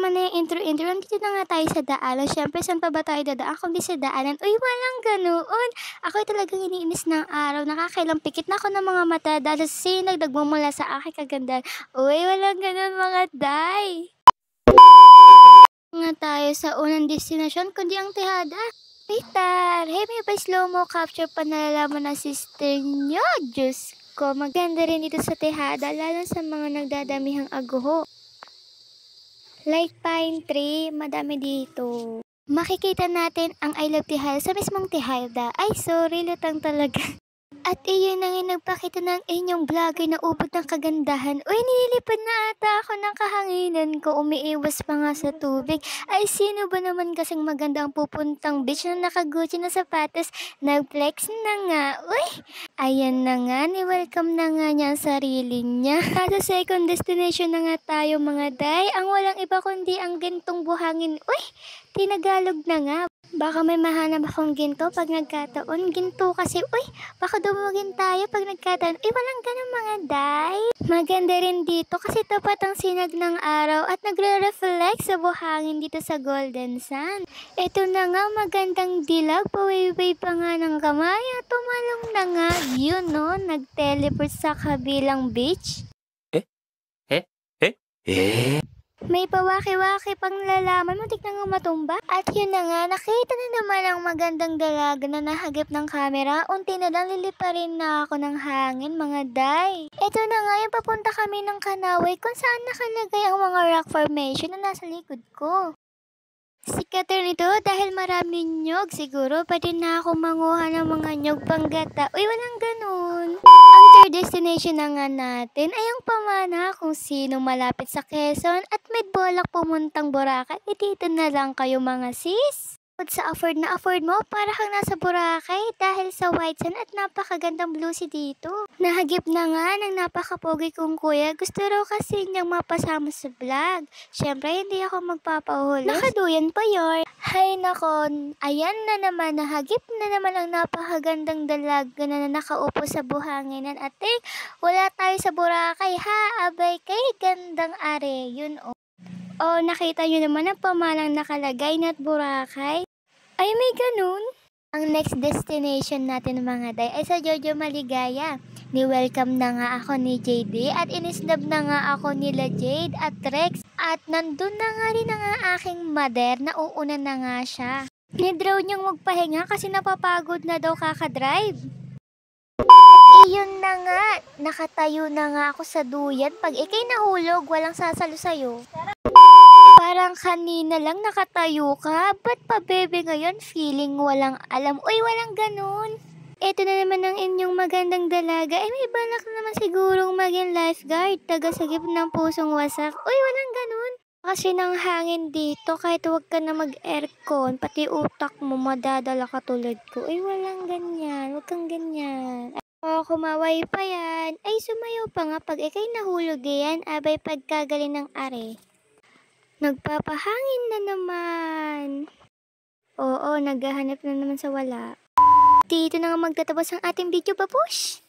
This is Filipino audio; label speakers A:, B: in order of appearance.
A: naman na yung intro. Nandito na nga tayo sa daanan. Siyempre, saan pa ba tayo dadaan kung di sa daanan? Uy, walang ganoon. Ako talagang iniinis ng araw. Nakakailang pikit na ako ng mga mata dahil sa sinag nagmumula sa aking kagandahan. Uy, walang ganoon mga day. Nga tayo sa unang destinasyon kundi ang Tejada. Peter, hey, may pa slow mo capture pa nalalaman ng sister nyo. Diyos ko, maganda rin dito sa Tejada, lalo sa mga nagdadamihang aguho. Like pine tree, madami dito. Makikita natin ang I Love Tejada sa mismong Tejada. Ay, sorry, lutang talaga. At iyon na nga nagpakita ng inyong vlogger na ubod ng kagandahan. Uy, nililipad na ata ako ng kahanginan ko. Umiiwas pa nga sa tubig. Ay, sino ba naman kasing maganda ang pupuntang beach na nakagucci na sapatos? Nag-flex na nga. Uy, ayan na nga. Ni-welcome na nga niya ang sarili niya. Sa second destination na nga tayo mga day. Ang walang iba kundi ang gintong buhangin. Uy, tinagalog na nga. Baka may mahanap akong ginto pag nagkataon. Ginto kasi, uy, baka dumugin tayo pag nagkataon. Uy, walang ganun mga day. Maganda rin dito kasi tapat ang sinag ng araw at nagre-reflect sa buhangin dito sa Golden Sand. Ito na nga, magandang dilag. Pawiway pa nga ng kamay at tumalong na nga. Yun no, nag-teleport sa kabilang beach. May pawaki-waki pang lalaman mo, tignan nga matumba. At yun na nga, nakita na naman ang magandang dalaga na nahagip ng kamera. Unti na lang liliparin na ako ng hangin, mga day. Ito na nga, yung papunta kami ng Kanaway kung saan nakalagay ang mga rock formation na nasa likod ko. Sikater nito dahil maraming nyog. Siguro pwede na ako manguha ng mga nyog panggata. Uy, walang ganun. Ang third destination na nga natin ay ang pamana kung sino malapit sa Quezon at may bolak pumuntang Boracay. Dito na lang kayo mga sis. Sa afford na afford mo, para kang nasa Boracay dahil sa white sand at napakagandang blue sea dito. Nahagip na nga ng napakapogi kong kuya. Gusto raw kasi niyang mapasama sa vlog. Siyempre, hindi ako magpapahuli. Nakaduyan pa yun. Hay nakon, ayan na naman, nahagip na naman ang napakagandang dalaga na nakaupo sa buhanginan. At wala tayo sa Boracay ha, abay kay gandang are. Yun o. Oh, nakita nyo naman ang pamalang nakalagay na Boracay. Ay, may ganun. Ang next destination natin mga day ay sa Jojo Maligaya. Ni-welcome na nga ako ni JD at inisnab na nga ako nila Jade at Rex. At nandun na nga rin ang aking mother na uuna na nga siya. Nidraw niyang magpahinga kasi napapagod na daw kakadrive. Iyon na nga, nakatayo na nga ako sa duyan. Pag ikay nahulog, walang sasalo sa'yo. Parang kanina lang nakatayo ka. Ba't pa bebe ngayon feeling walang alam? Uy, walang ganun. Ito na naman ang inyong magandang dalaga. Ay, may balak na naman sigurong maging lifeguard. Taga-sagip ng pusong wasak. Uy, walang ganun. Kasi ng hangin dito, kahit huwag ka na mag-aircon, pati utak mo madadala ka tulad ko. Uy, walang ganyan. Huwag kang ganyan. O, kumaway pa yan. Ay, sumayaw pa nga pag ikay nahulog yan. Abay, pagkagaling ng are. Nagpapahangin na naman. Oo, naghahanap na naman sa wala. Dito na nga magtatapos ang ating video, babush!